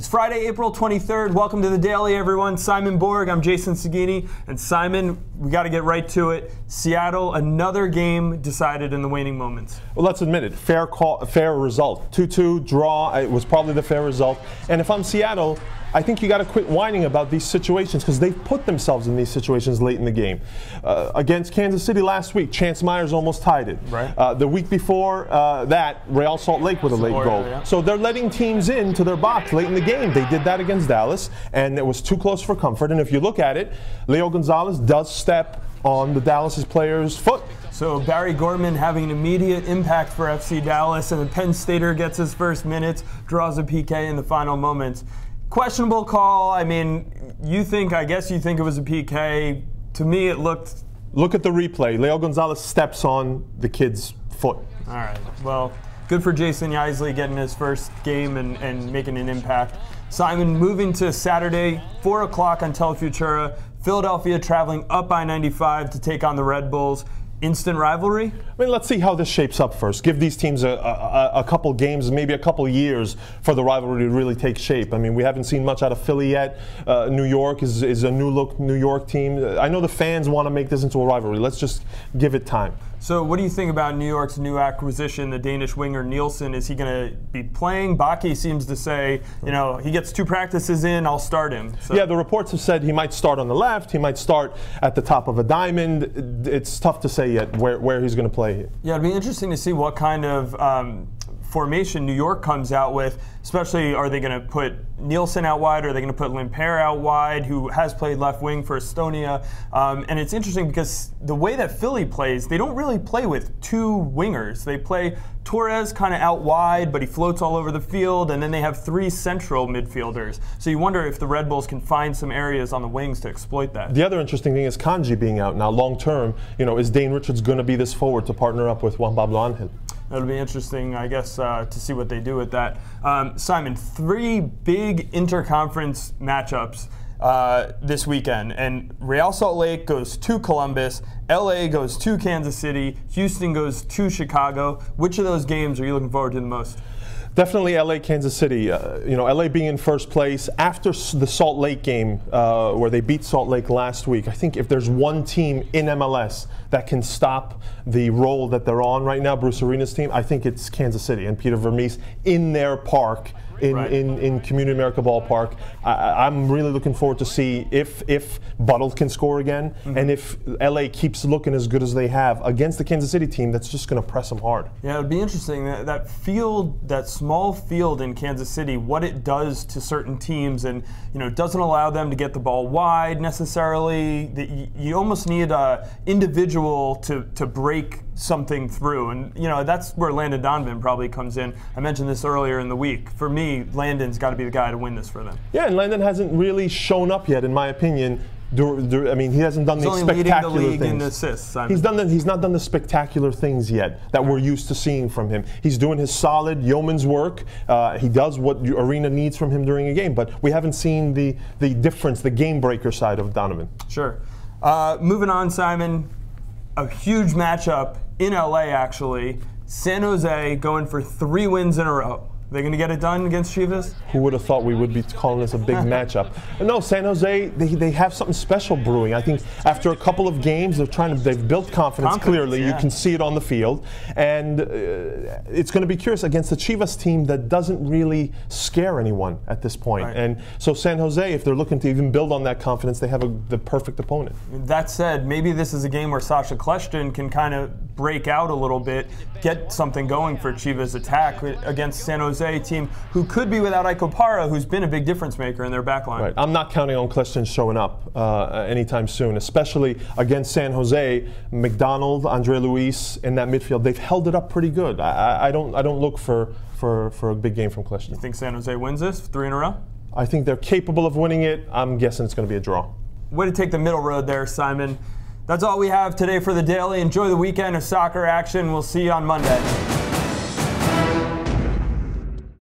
It's Friday, April 23rd. Welcome to the Daily, everyone. Simon Borg, I'm Jason Segini. And Simon, we got to get right to it. Seattle, another game decided in the waning moments. Well, let's admit it. Fair call, fair result. 2-2 draw. It was probably the fair result. And if I'm Seattle, I think you got to quit whining about these situations because they've put themselves in these situations late in the game. Against Kansas City last week, Chance Myers almost tied it. Right. The week before that, Real Salt Lake with a late goal. Yeah. So they're letting teams into their box late in the game. They did that against Dallas, and it was too close for comfort. And if you look at it, Leo Gonzalez does step on the Dallas player's foot. So Barry Gorman having an immediate impact for FC Dallas, and the Penn Stater gets his first minutes, draws a PK in the final moments. Questionable call. I mean, I guess you think it was a PK. To me, it looked... Look at the replay. Leo Gonzalez steps on the kid's foot. All right. Well, good for Jason Yeisley getting his first game and making an impact. Simon, moving to Saturday, 4 o'clock on Telefutura. Philadelphia traveling up I-95 to take on the Red Bulls. Instant rivalry? I mean, let's see how this shapes up first. Give these teams a couple games, maybe a couple years for the rivalry to really take shape. I mean, we haven't seen much out of Philly yet. New York is a new-look New York team. I know the fans want to make this into a rivalry. Let's just give it time. So what do you think about New York's new acquisition, the Danish winger Nielsen? Is he going to be playing? Baki seems to say, you know, he gets 2 practices in, I'll start him. So. Yeah, the reports have said he might start on the left, he might start at the top of a diamond. It's tough to say yet where he's going to play. Yeah, it'd be interesting to see what kind of formation New York comes out with, especially are they going to put Nielsen out wide, or are they going to put Lemper out wide, who has played left wing for Estonia? And it's interesting because the way that Philly plays, they don't really play with 2 wingers. They play Torres kind of out wide, but he floats all over the field, and then they have 3 central midfielders. So you wonder if the Red Bulls can find some areas on the wings to exploit that. The other interesting thing is Kanji being out. Now, long term, you know, is Dane Richards going to be this forward to partner up with Juan Pablo Angel? It'll be interesting, I guess, to see what they do with that. Simon, 3 big interconference matchups this weekend. And Real Salt Lake goes to Columbus, LA goes to Kansas City, Houston goes to Chicago. Which of those games are you looking forward to the most? Definitely LA, Kansas City. You know, LA being in first place after the Salt Lake game where they beat Salt Lake last week. I think if there's one team in MLS that can stop the roll that they're on right now, Bruce Arena's team, I think it's Kansas City and Peter Vermees in their park. In Community America Ballpark. I'm really looking forward to see if Buttle can score again, and if LA keeps looking as good as they have against the Kansas City team that's just going to press them hard. Yeah, it'd be interesting that field, that small field in Kansas City, what it does to certain teams, and it doesn't allow them to get the ball wide necessarily. You almost need an individual to break something through, and that's where Landon Donovan probably comes in. I mentioned this earlier in the week. For me, Landon's got to be the guy to win this for them. Yeah, and Landon hasn't really shown up yet, in my opinion. I mean, he hasn't done the spectacular leading the league things. in assists. He's not done the spectacular things yet that we're used to seeing from him. He's doing his solid yeoman's work. He does what Arena needs from him during a game, but we haven't seen the difference, the game breaker side of Donovan. Sure. Moving on, Simon. A huge matchup in LA, actually. San Jose going for 3 wins in a row. They're going to get it done against Chivas? Who would have thought we would be calling this a big matchup? No, San Jose, they have something special brewing. I think after a couple of games, they've built confidence clearly. Yeah. You can see it on the field. And it's going to be curious against the Chivas team that doesn't really scare anyone at this point. Right. And so San Jose, if they're looking to even build on that confidence, they have the perfect opponent. That said, maybe this is a game where Sasha Kljestan can kind of break out a little bit, get something going for Chivas' attack against San Jose team who could be without Ike Opara, who's been a big difference maker in their backline. Right. I'm not counting on Kljestan showing up anytime soon, especially against San Jose. McDonald, Andre Luis in that midfield, they've held it up pretty good. I don't look for a big game from Kljestan. You think San Jose wins this 3 in a row? I think they're capable of winning it. I'm guessing it's going to be a draw. Way to take the middle road there, Simon. That's all we have today for the Daily. Enjoy the weekend of soccer action. We'll see you on Monday.